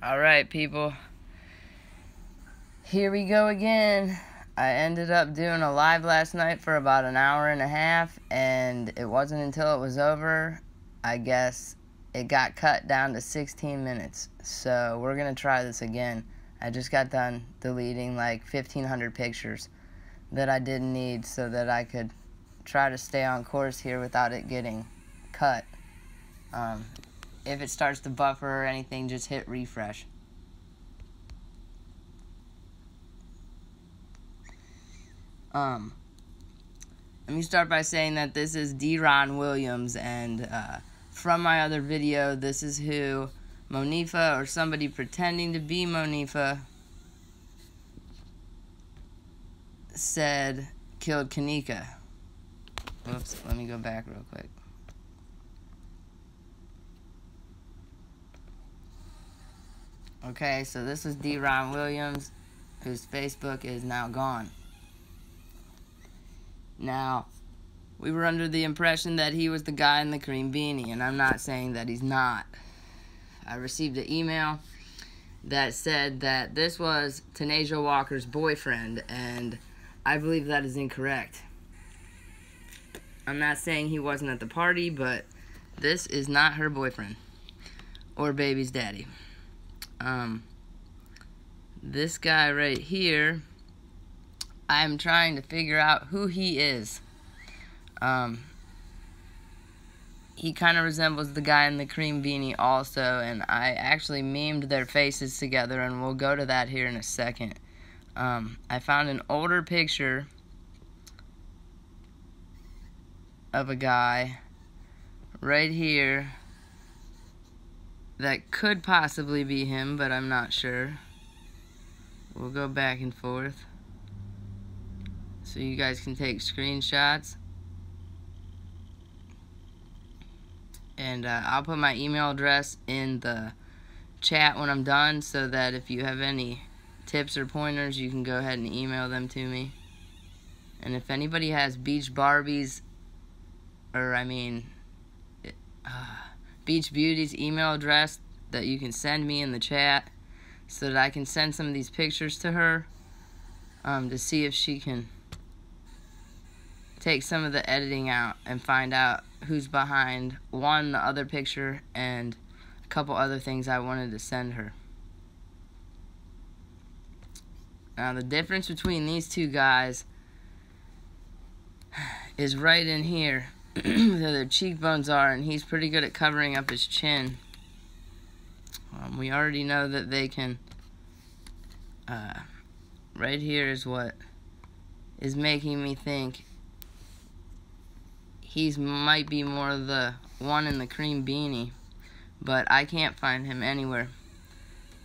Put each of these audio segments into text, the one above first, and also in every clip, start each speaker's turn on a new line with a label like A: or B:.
A: Alright, people. Here we go again. I ended up doing a live last night for about an hour and a half, and it wasn't until it was over, I guess, it got cut down to 16 minutes. So we're going to try this again. I just got done deleting like 1,500 pictures that I didn't need so that I could try to stay on course here without it getting cut. If it starts to buffer or anything, just hit refresh. Let me start by saying that this is Deron Williams, and from my other video, this is who Monifa, or somebody pretending to be Monifa, said killed Kanika. Oops, let me go back real quick. Okay, so this is Deron Williams, whose Facebook is now gone. Now, we were under the impression that he was the guy in the cream beanie, and I'm not saying that he's not. I received an email that said that this was Tanasia Walker's boyfriend, and I believe that is incorrect. I'm not saying he wasn't at the party, but this is not her boyfriend or baby's daddy. This guy right here, I'm trying to figure out who he is. He kind of resembles the guy in the cream beanie also, and I actually memed their faces together, and we'll go to that here in a second. I found an older picture of a guy right here that could possibly be him, but I'm not sure. We'll go back and forth so you guys can take screenshots. And I'll put my email address in the chat when I'm done, so that if you have any tips or pointers, you can go ahead and email them to me. And if anybody has Beach Barbies, or Beach Beauty's email address that you can send me in the chat, so that I can send some of these pictures to her, to see if she can take some of the editing out and find out who's behind the other picture, and a couple other things I wanted to send her. Now, the difference between these two guys is right in here where their cheekbones are, and he's pretty good at covering up his chin. We already know that they can, right here is what is making me think he's might be more the one in the cream beanie, but I can't find him anywhere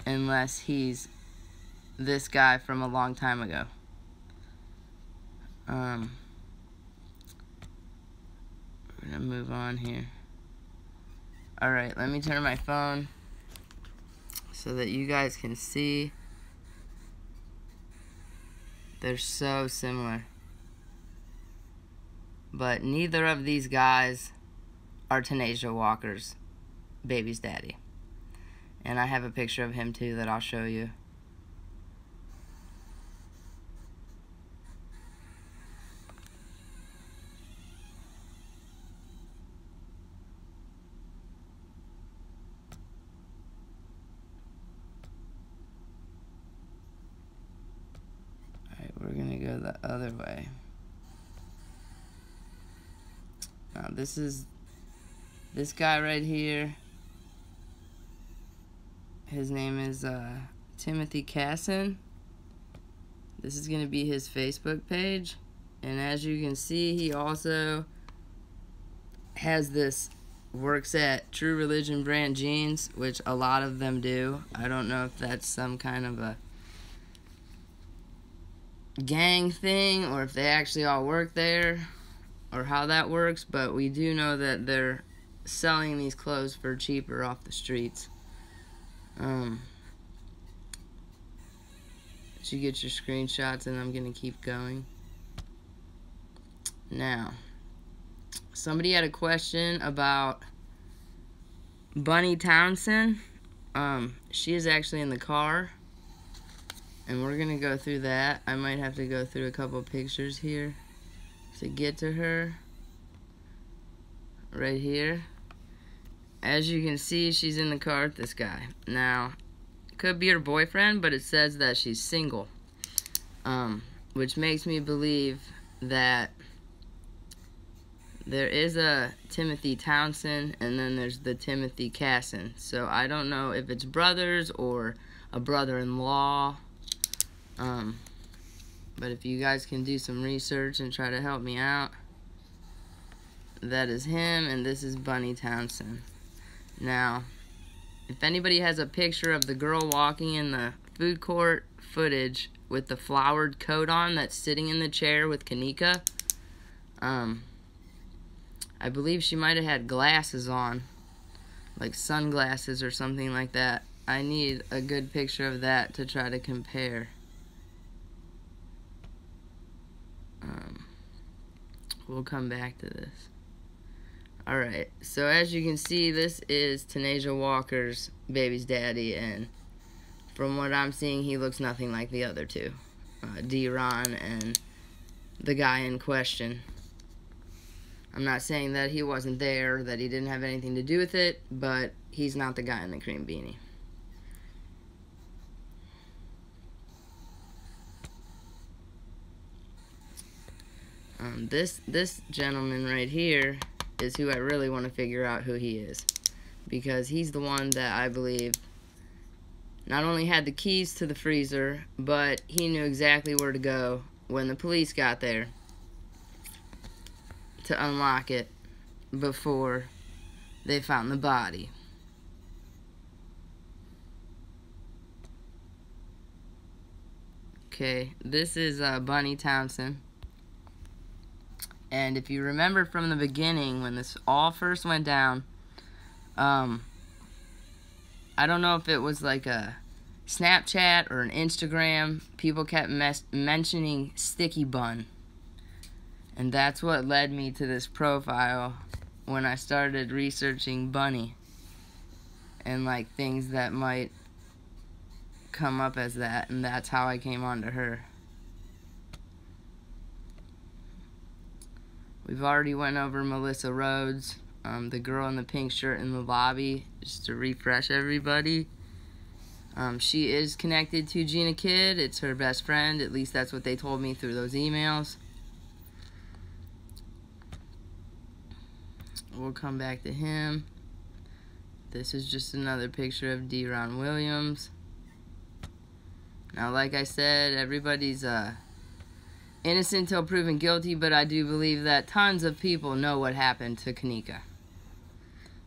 A: unless he's this guy from a long time ago. We're gonna move on here. Alright, let me turn my phone so that you guys can see. They're so similar. But neither of these guys are Tanasia Walker's baby's daddy. And I have a picture of him too that I'll show you. Alright, we're gonna go the other way. Now, this is this guy right here. His name is Timothy Casson. This is going to be his Facebook page. And as you can see, he also has this, works at True Religion brand jeans, which a lot of them do. I don't know if that's some kind of a gang thing, or if they actually all work there, or how that works, but we do know that they're selling these clothes for cheaper off the streets. You get your screenshots, and I'm gonna keep going. Now, somebody had a question about Bunny Townsend. She is actually in the car, and we're gonna go through that. I might have to go through a couple pictures here to get to her. Right here. As you can see, she's in the car with this guy. Now, could be her boyfriend, but it says that she's single. Which makes me believe that there is a Timothy Townsend, and then there's the Timothy Casson. So I don't know if it's brothers or a brother-in-law. But if you guys can do some research and try to help me out, that is him, and this is Bunny Townsend. Now, if anybody has a picture of the girl walking in the food court footage with the flowered coat on that's sitting in the chair with Kanika, I believe she might have had glasses on, like sunglasses or something like that. I need a good picture of that to try to compare. We'll come back to this. Alright, so as you can see, this is Tanasia Walker's baby's daddy, and from what I'm seeing, he looks nothing like the other two, D-Ron and the guy in question. I'm not saying that he wasn't there, that he didn't have anything to do with it, but he's not the guy in the cream beanie. This gentleman right here is who I really want to figure out who he is, because he's the one that I believe not only had the keys to the freezer, but he knew exactly where to go when the police got there to unlock it before they found the body. Okay, this is Bunny Townsend. And if you remember from the beginning, when this all first went down, I don't know if it was like a Snapchat or an Instagram, people kept mentioning Sticky Bun. And that's what led me to this profile when I started researching Bunny. And like things that might come up as that, and that's how I came onto her. We've already went over Melissa Rhodes, the girl in the pink shirt in the lobby, just to refresh everybody. She is connected to Gina Kidd. It's her best friend. At least that's what they told me through those emails. We'll come back to him. This is just another picture of D-Ron Williams. Now, like I said, everybody's innocent until proven guilty, but I do believe that tons of people know what happened to Kanika.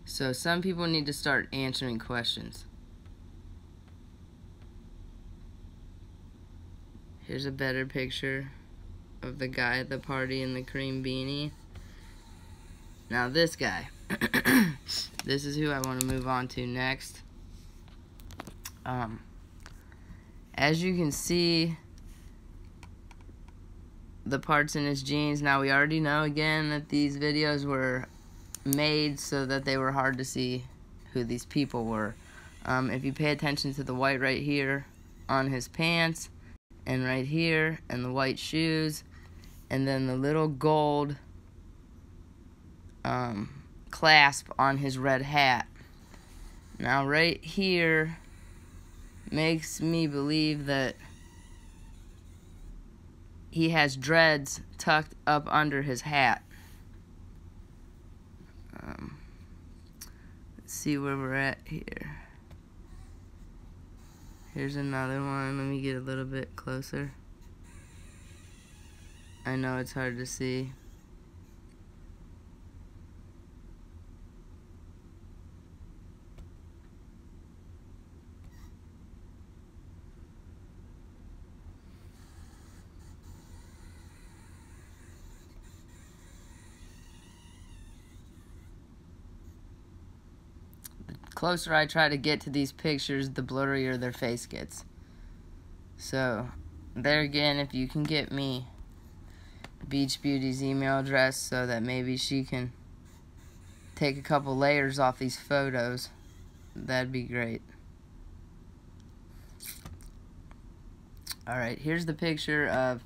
A: So some people need to start answering questions. Here's a better picture of the guy at the party in the cream beanie. Now this guy. This is who I want to move on to next. As you can see, the parts in his jeans. Now we already know again that these videos were made so that they were hard to see who these people were. If you pay attention to the white right here on his pants, and right here, and the white shoes, and then the little gold clasp on his red hat. Now right here makes me believe that he has dreads tucked up under his hat. Let's see where we're at here. Here's another one. Let me get a little bit closer. I know it's hard to see. The closer I try to get to these pictures, the blurrier their face gets. So, there again, if you can get me Beach Beauty's email address so that maybe she can take a couple layers off these photos, that'd be great. Alright, here's the picture of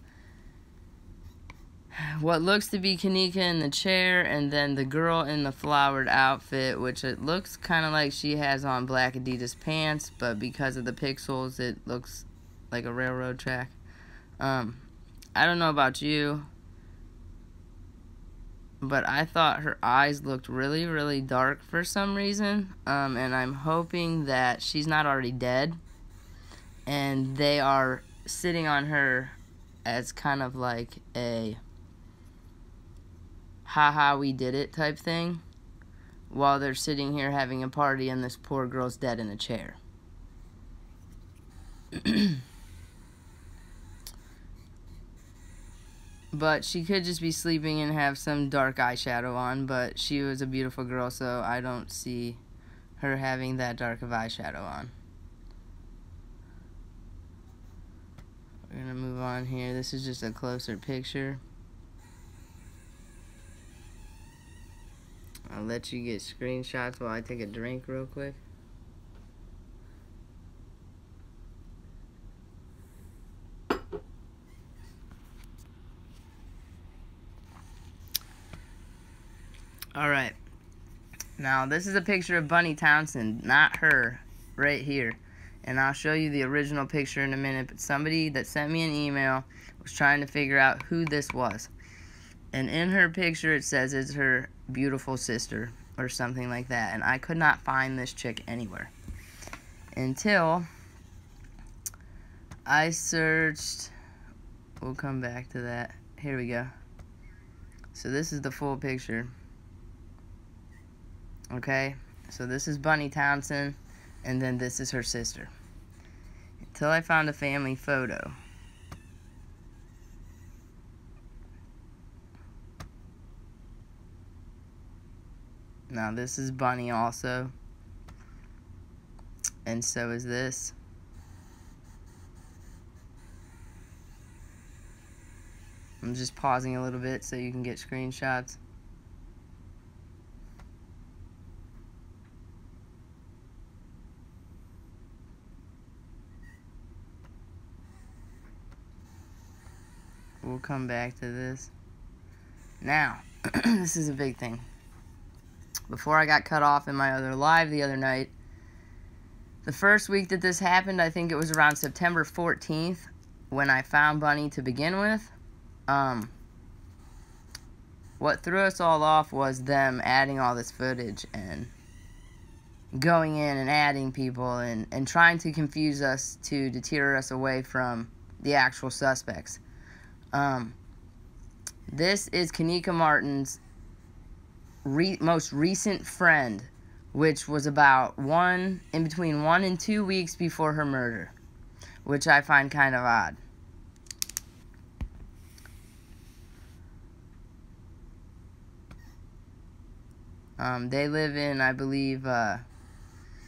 A: what looks to be Kanika in the chair, and then the girl in the flowered outfit, which it looks kind of like she has on black Adidas pants, but because of the pixels, it looks like a railroad track. I don't know about you, but I thought her eyes looked really, really dark for some reason, and I'm hoping that she's not already dead, and they are sitting on her as kind of like a haha we did it type thing, while they're sitting here having a party and this poor girl's dead in a chair. But she could just be sleeping and have some dark eyeshadow on, but she was a beautiful girl, so I don't see her having that dark of eyeshadow on. We're gonna move on here. This is just a closer picture. I'll let you get screenshots while I take a drink real quick. Alright. Now, this is a picture of Bunny Townsend, not her, right here. And I'll show you the original picture in a minute, but somebody that sent me an email was trying to figure out who this was. And in her picture, it says it's her beautiful sister, or something like that. And I could not find this chick anywhere. Until I searched, we'll come back to that. Here we go. So this is the full picture. Okay, so this is Bunny Townsend, and then this is her sister. Until I found a family photo. Now this is Bunny also, and so is this. I'm just pausing a little bit so you can get screenshots. We'll come back to this. Now, this is a big thing. Before I got cut off in my other live the other night, the first week that this happened, I think it was around September 14th, when I found Bunny to begin with. What threw us all off was them adding all this footage and going in and adding people and trying to confuse us to deter us away from the actual suspects. This is Kanika Martin's most recent friend, which was about in between 1 and 2 weeks before her murder, which I find kind of odd. They live in, I believe,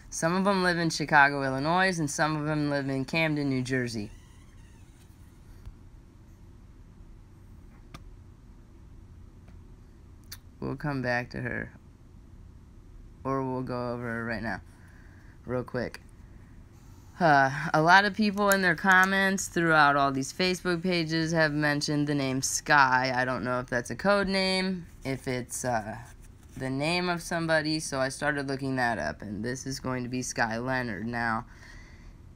A: some of them live in Chicago, Illinois, and some of them live in Camden, New Jersey. We'll come back to her, or we'll go over her right now, real quick. A lot of people in their comments throughout all these Facebook pages have mentioned the name Sky. I don't know if that's a code name, if it's the name of somebody, so I started looking that up, and this is going to be Sky Leonard. Now,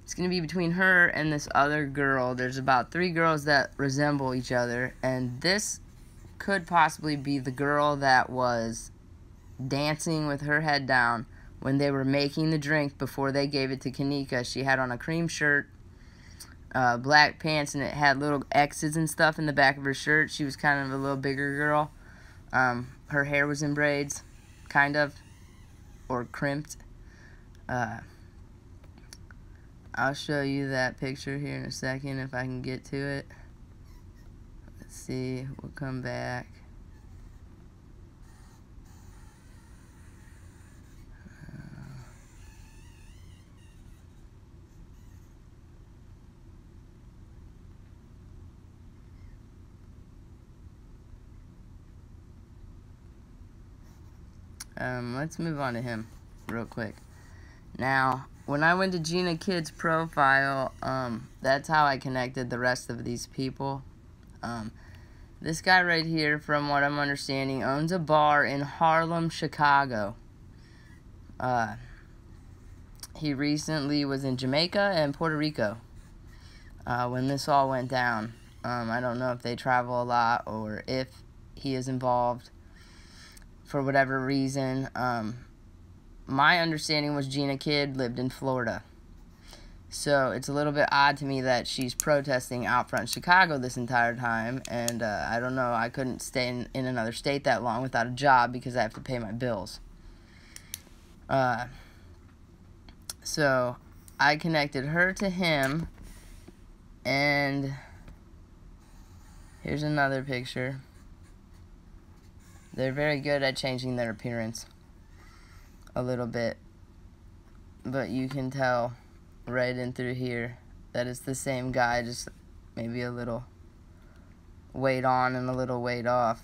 A: it's going to be between her and this other girl. There's about 3 girls that resemble each other, and this could possibly be the girl that was dancing with her head down when they were making the drink before they gave it to Kanika. She had on a cream shirt, black pants, and it had little X's and stuff in the back of her shirt. She was kind of a little bigger girl. Her hair was in braids, kind of, or crimped. I'll show you that picture here in a second if I can get to it. Let's see, we'll come back. Let's move on to him real quick. Now, when I went to Gina Kidd's profile, that's how I connected the rest of these people. This guy right here, from what I'm understanding, owns a bar in Harlem, Chicago. He recently was in Jamaica and Puerto Rico when this all went down. I don't know if they travel a lot or if he is involved for whatever reason. My understanding was Gina Kidd lived in Florida. So it's a little bit odd to me that she's protesting out front Chicago this entire time. And I don't know, I couldn't stay in another state that long without a job because I have to pay my bills. So I connected her to him. And here's another picture. They're very good at changing their appearance a little bit. But you can tell right in through here that it's the same guy, just maybe a little weight on and a little weight off.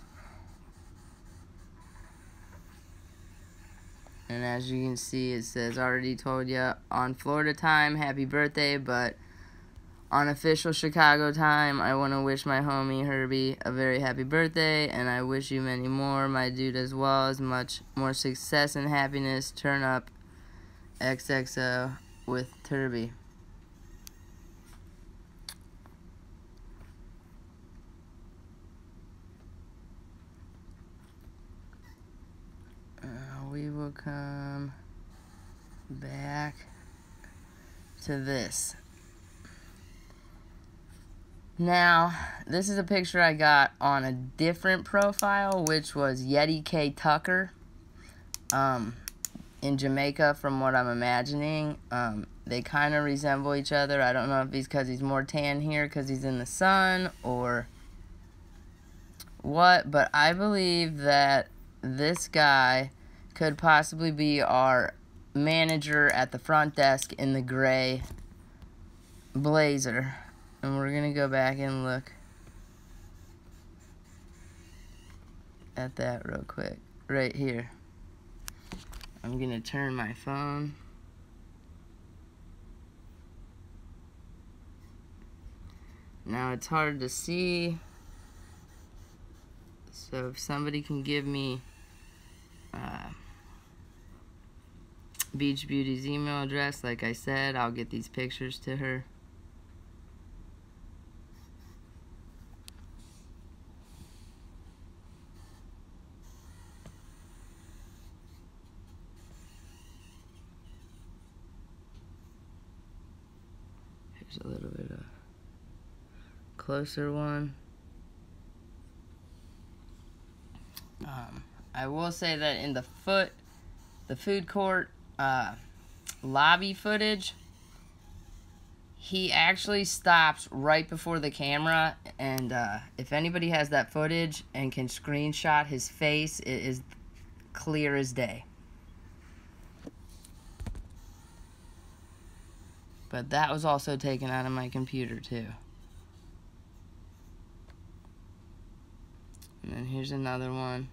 A: And as you can see, it says, already told you on Florida time, happy birthday, but on official Chicago time, I want to wish my homie Herbie a very happy birthday, and I wish you many more, my dude, as well as much more success and happiness. Turn up XXO with Turby. We will come back to this. Now, this is a picture I got on a different profile, which was Yeti K. Tucker, in Jamaica, from what I'm imagining. They kind of resemble each other. I don't know if he's because he's more tan here because he's in the sun or what, but I believe that this guy could possibly be our manager at the front desk in the gray blazer. And we're going to go back and look at that real quick. Right here. I'm going to turn my phone. Now it's hard to see. So if somebody can give me Beach Beauty's email address, like I said, I'll get these pictures to her. Here's a little bit of closer one. I will say that in the food court lobby footage, he actually stops right before the camera, and if anybody has that footage and can screenshot his face, it is clear as day. But that was also taken out of my computer too. And then here's another one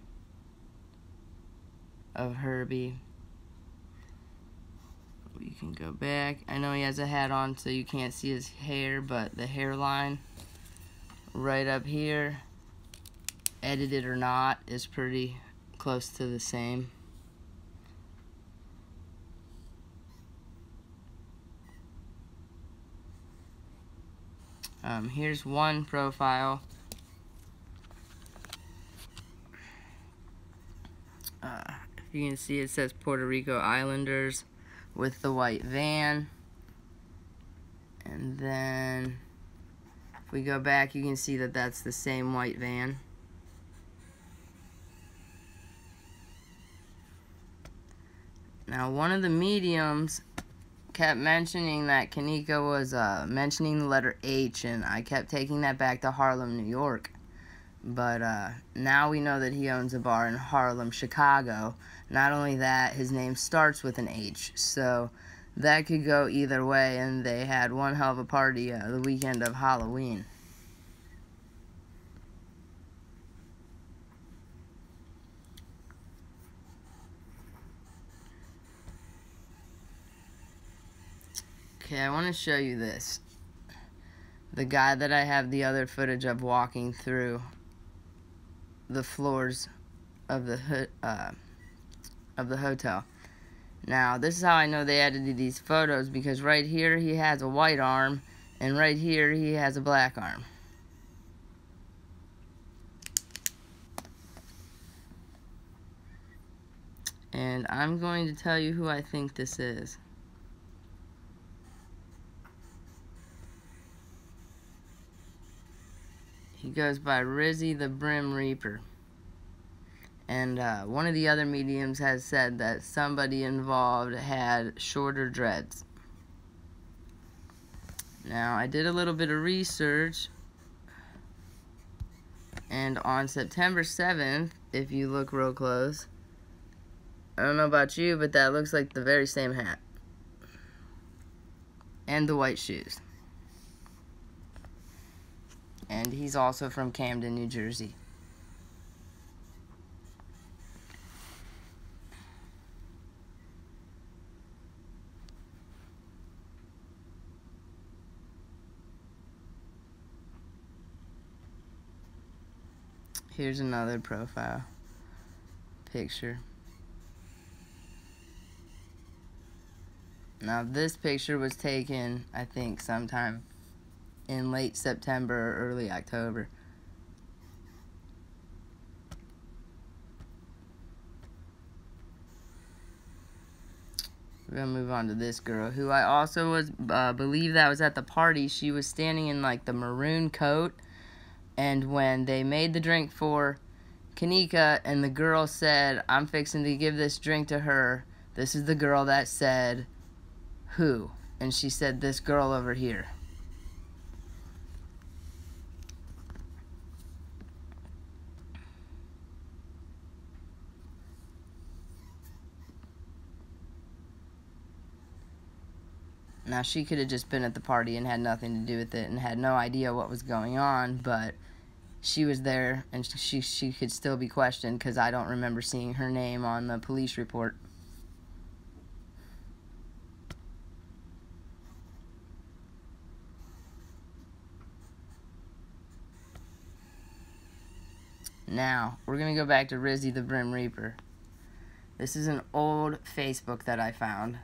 A: of Herbie. You can go back. I know he has a hat on so you can't see his hair, but the hairline right up here, edited or not, is pretty close to the same. Here's one profile. You can see it says Puerto Rico Islanders with the white van. And then if we go back, you can see that that's the same white van. Now, one of the mediums kept mentioning that Kaneko was mentioning the letter H, and I kept taking that back to Harlem, New York. But now we know that he owns a bar in Harlem, Chicago. Not only that, his name starts with an H, so that could go either way, and they had one hell of a party the weekend of Halloween. Okay, I want to show you this. The guy that I have the other footage of walking through the floors of the hotel. Now, this is how I know they edited these photos, because right here he has a white arm, and right here he has a black arm. And I'm going to tell you who I think this is. He goes by Rizzy the Brim Reaper. And one of the other mediums has said that somebody involved had shorter dreads. Now, I did a little bit of research, and on September 7th, if you look real close, I don't know about you, but that looks like the very same hat. And the white shoes. And he's also from Camden, New Jersey. Here's another profile picture. Now, this picture was taken, I think, sometime in late September or early October. We're gonna move on to this girl, who I also was believe that was at the party. She was standing in like the maroon coat, and when they made the drink for Kanika and the girl said, "I'm fixing to give this drink to her," this is the girl that said, "Who?" And she said, "This girl over here." Now, she could have just been at the party and had nothing to do with it and had no idea what was going on, but she was there, and she could still be questioned, because I don't remember seeing her name on the police report. Now, we're going to go back to Rizzy the Brim Reaper. This is an old Facebook that I found.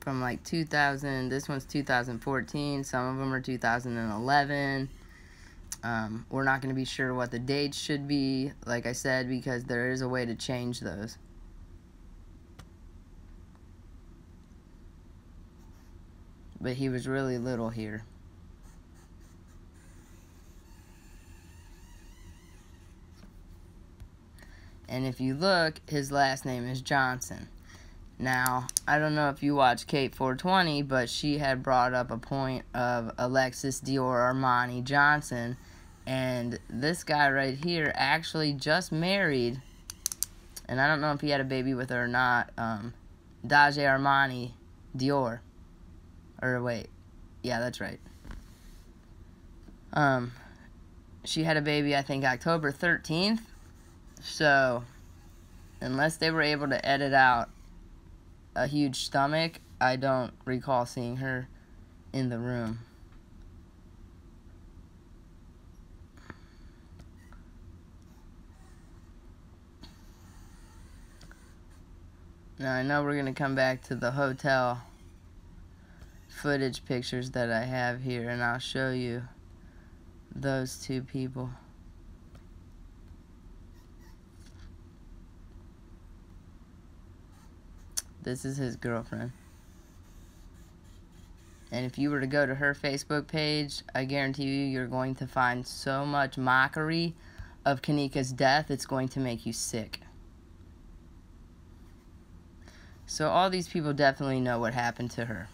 A: From like 2000, this one's 2014, some of them are 2011. We're not going to be sure what the dates should be, like I said, because there is a way to change those. But he was really little here. And if you look, his last name is Johnson. Now, I don't know if you watch Kate 420, but she had brought up a point of Alexis Dior Armani Johnson, and this guy right here actually just married, and I don't know if he had a baby with her or not, Daje Armani Dior. Or wait, yeah, that's right. She had a baby, I think, October 13th, so unless they were able to edit out a huge stomach, I don't recall seeing her in the room. Now, I know we're going to come back to the hotel footage pictures that I have here, and I'll show you those two people. This is his girlfriend. And if you were to go to her Facebook page, I guarantee you're going to find so much mockery of Kanika's death, it's going to make you sick. So all these people definitely know what happened to her.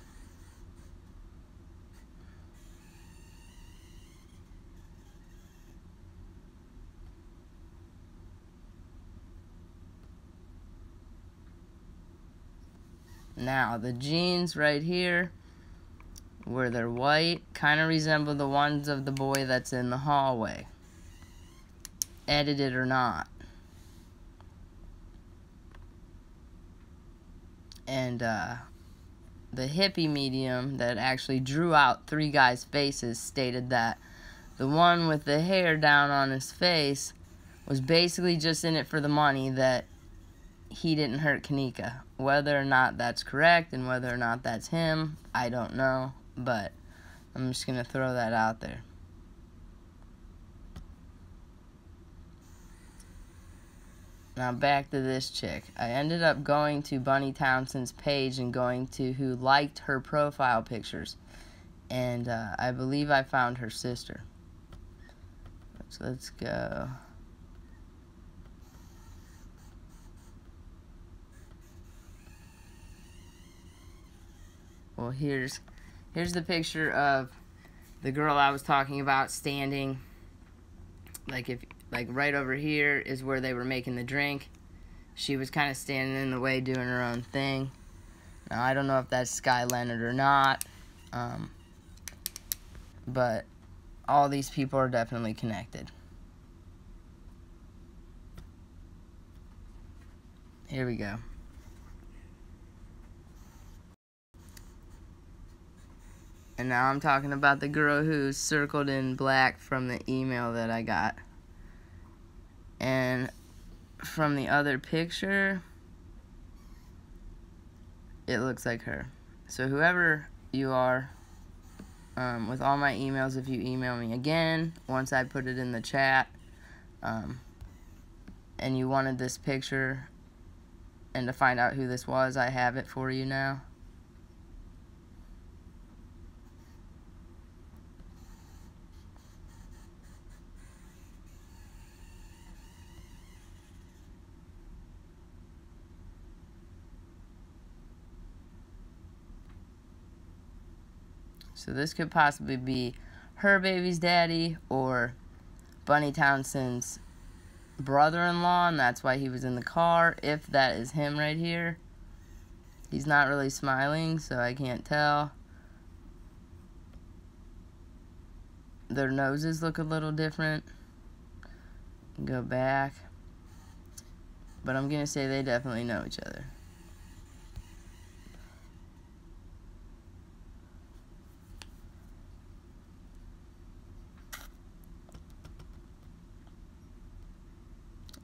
A: Now, the jeans right here, where they're white, kind of resemble the ones of the boy that's in the hallway. Edited or not. And the hippie medium that actually drew out 3 guys' faces stated that the one with the hair down on his face was basically just in it for the money, that he didn't hurt Kanika. Whether or not that's correct and whether or not that's him, I don't know, but I'm just going to throw that out there. Now back to this chick. I ended up going to Bunny Townsend's page and going to who liked her profile pictures. And I believe I found her sister. So let's go. Well, here's the picture of the girl I was talking about standing. Like right over here is where they were making the drink. She was kind of standing in the way doing her own thing. Now, I don't know if that's Sky Leonard or not. But all these people are definitely connected. Here we go. And now I'm talking about the girl who's circled in black from the email that I got. And from the other picture, it looks like her. So whoever you are, with all my emails, if you email me again, once I put it in the chat, and you wanted this picture, and to find out who this was, I have it for you now. So this could possibly be her baby's daddy or Bunny Townsend's brother-in-law, and that's why he was in the car, if that is him right here. He's not really smiling, so I can't tell. Their noses look a little different. Go back. But I'm going to say they definitely know each other.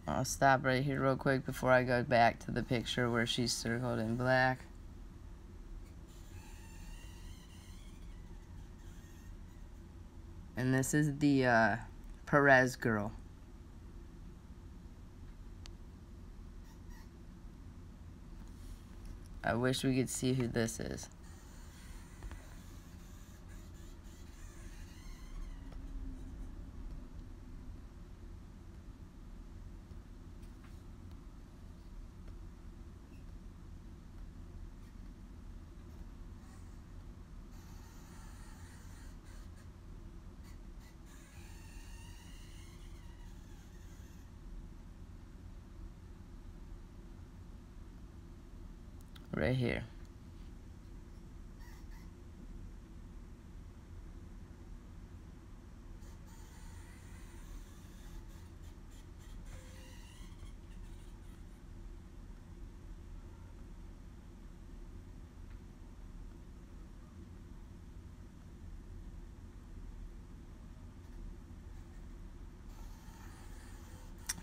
A: I'll stop right here real quick before I go back to the picture where she's circled in black. And this is the Perez girl. I wish we could see who this is. Right here.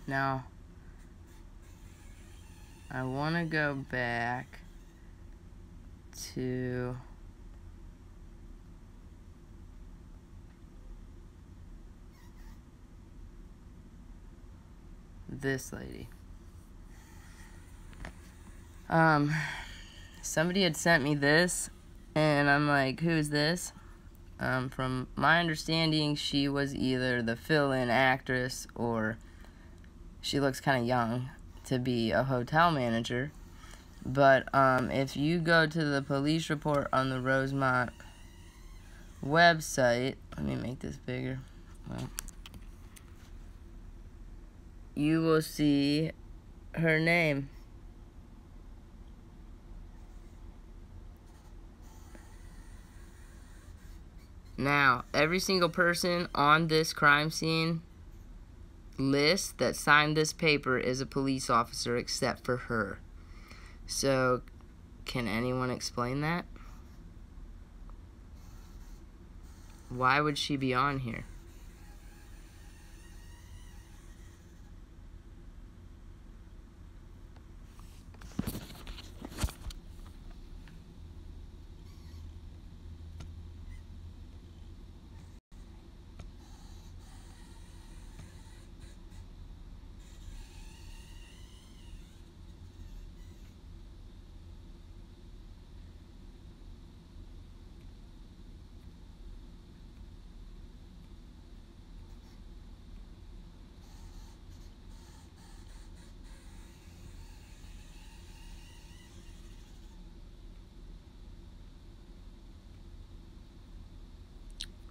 A: Now, I want to go back to this lady. Somebody had sent me this, and I'm like, who's this? From my understanding, she was either the fill-in actress, or she looks kind of young to be a hotel manager. But if you go to the police report on the Rosemont website, let me make this bigger. Well, you will see her name. Now, every single person on this crime scene list that signed this paper is a police officer except for her. So, Can anyone explain that? Why would she be on here?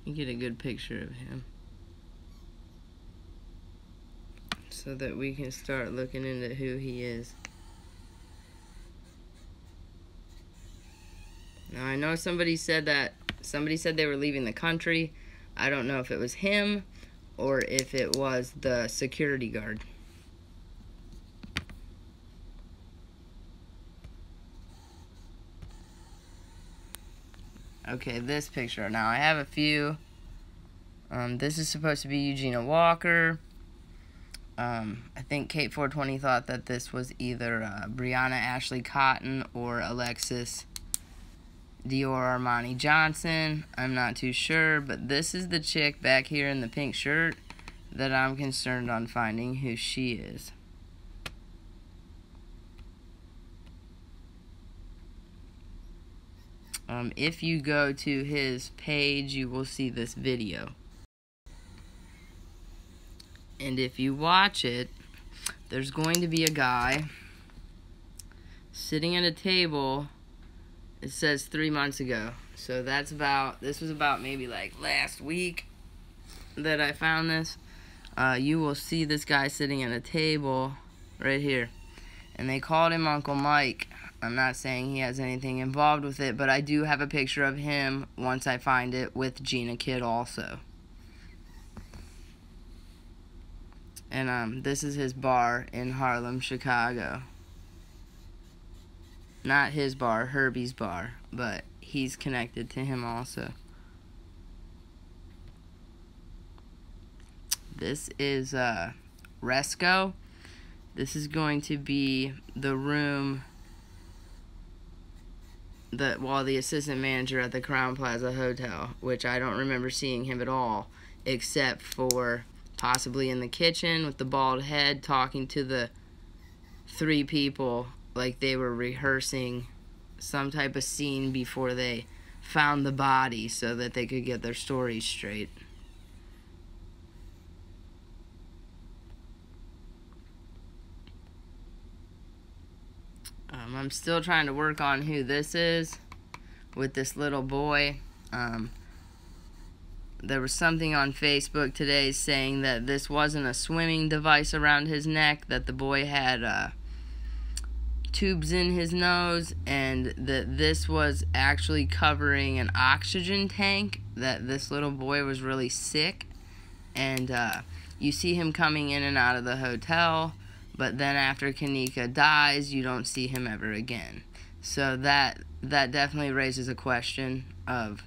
A: You get a good picture of him so that we can start looking into who he is. Now, I know somebody said they were leaving the country. I don't know if it was him or if it was the security guard. Okay, this picture. Now, I have a few. This is supposed to be Eugenia Walker. I think Kate420 thought that this was either Brianna Ashley Cotton or Alexis Dior Armani Johnson. I'm not too sure, but this is the chick back here in the pink shirt that I'm concerned on finding who she is. If you go to his page, you will see this video. And if you watch it, there's going to be a guy sitting at a table. It says 3 months ago. So this was about maybe like last week that I found this. You will see this guy sitting at a table right here. And they called him Uncle Mike. I'm not saying he has anything involved with it, but I do have a picture of him once I find it with Gina Kidd also. And this is his bar in Harlem, Chicago. Not his bar, Herbie's bar, but he's connected to him also. This is Resco. This is going to be the room the assistant manager at the Crowne Plaza Hotel, which I don't remember seeing him at all, except for possibly in the kitchen with the bald head talking to the 3 people like they were rehearsing some type of scene before they found the body so that they could get their stories straight. I'm still trying to work on who this is with this little boy. There was something on Facebook today saying that this wasn't a swimming device around his neck, that the boy had tubes in his nose, and that this was actually covering an oxygen tank, that this little boy was really sick. And you see him coming in and out of the hotel, but then after Kanika dies, you don't see him ever again. So that definitely raises a question of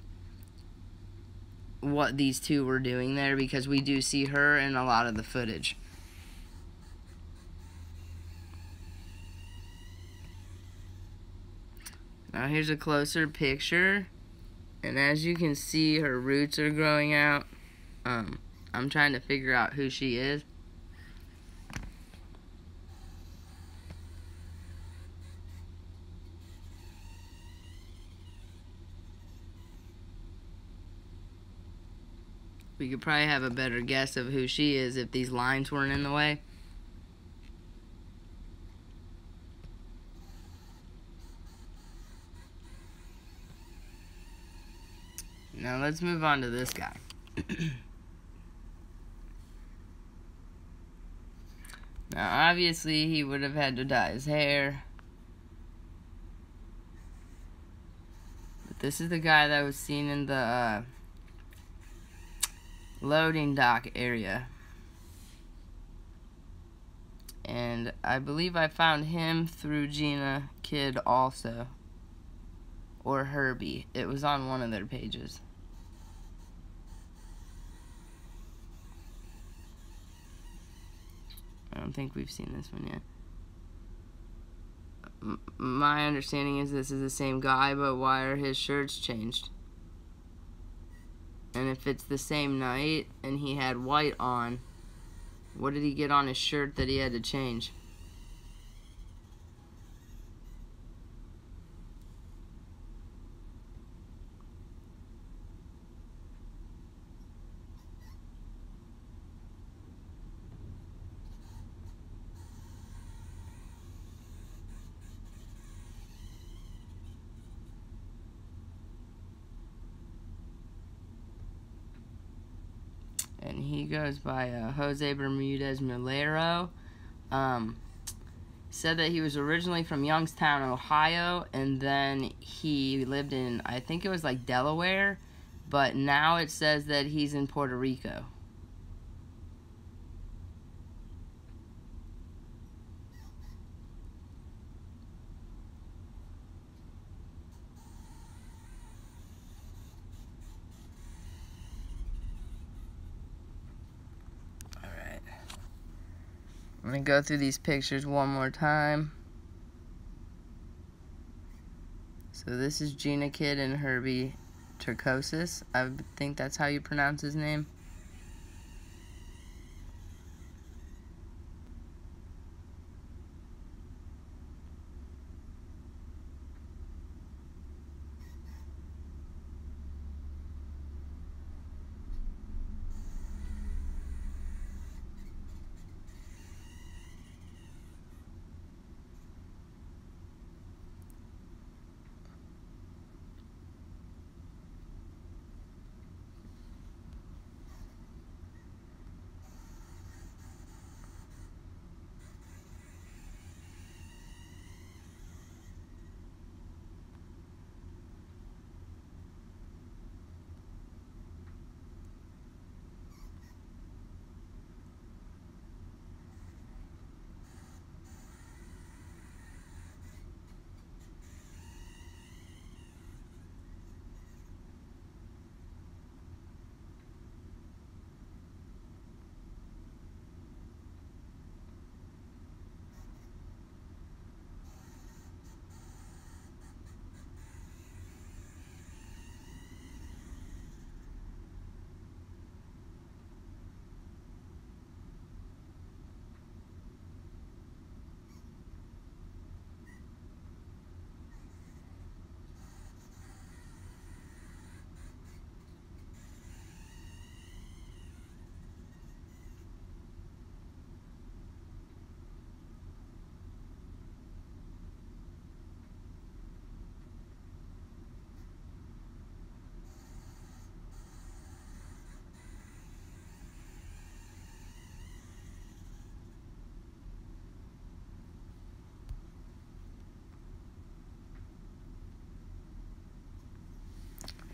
A: what these two were doing there, because we do see her in a lot of the footage. Now here's a closer picture, and as you can see, her roots are growing out. I'm trying to figure out who she is. We could probably have a better guess of who she is if these lines weren't in the way. Now let's move on to this guy. Now obviously he would have had to dye his hair. But this is the guy that was seen in the loading dock area. And I believe I found him through Gina Kidd also. or Herbie. It was on one of their pages. I don't think we've seen this one yet. My understanding is this is the same guy, but why are his shirts changed? And if it's the same night and he had white on, what did he get on his shirt that he had to change? And he goes by Jose Bermudez Milero. Said that he was originally from Youngstown, Ohio, and then he lived in, I think it was like Delaware, but now it says that he's in Puerto Rico. I'm going to go through these pictures one more time. So this is Gina Kid and Herbie Turcosis. I think that's how you pronounce his name.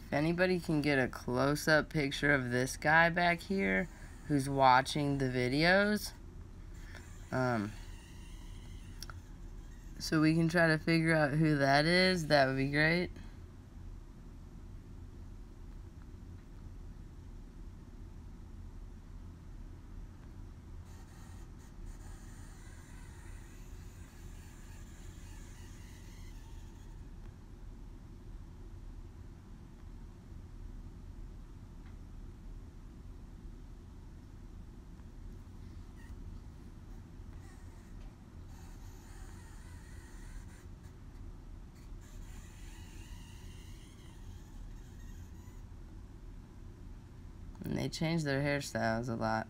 A: If anybody can get a close-up picture of this guy back here who's watching the videos, so we can try to figure out who that is, that would be great. And they change their hairstyles a lot.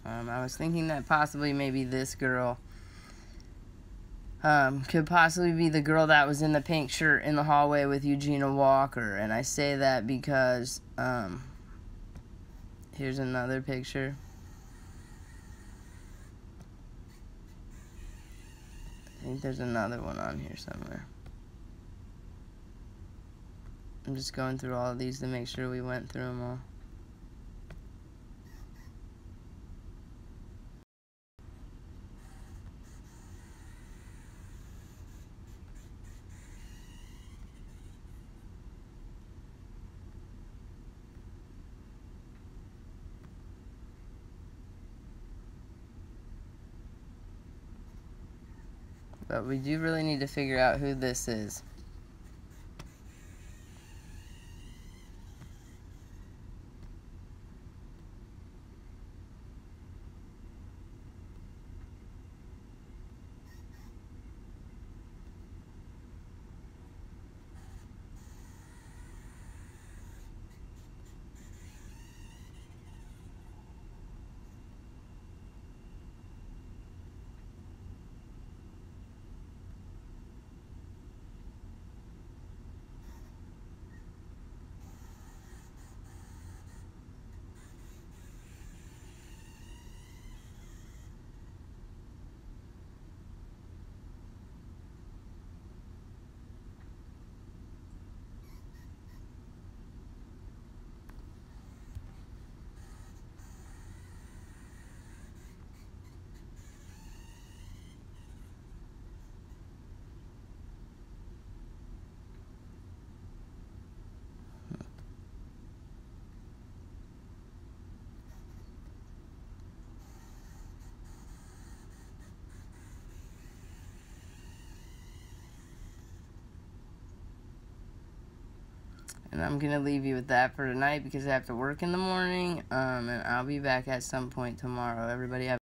A: I was thinking that possibly maybe this girl could possibly be the girl that was in the pink shirt in the hallway with Eugenia Walker. And I say that because here's another picture. I think there's another one on here somewhere. I'm just going through all of these to make sure we went through them all. But we do really need to figure out who this is. And I'm going to leave you with that for tonight because I have to work in the morning. And I'll be back at some point tomorrow. Everybody have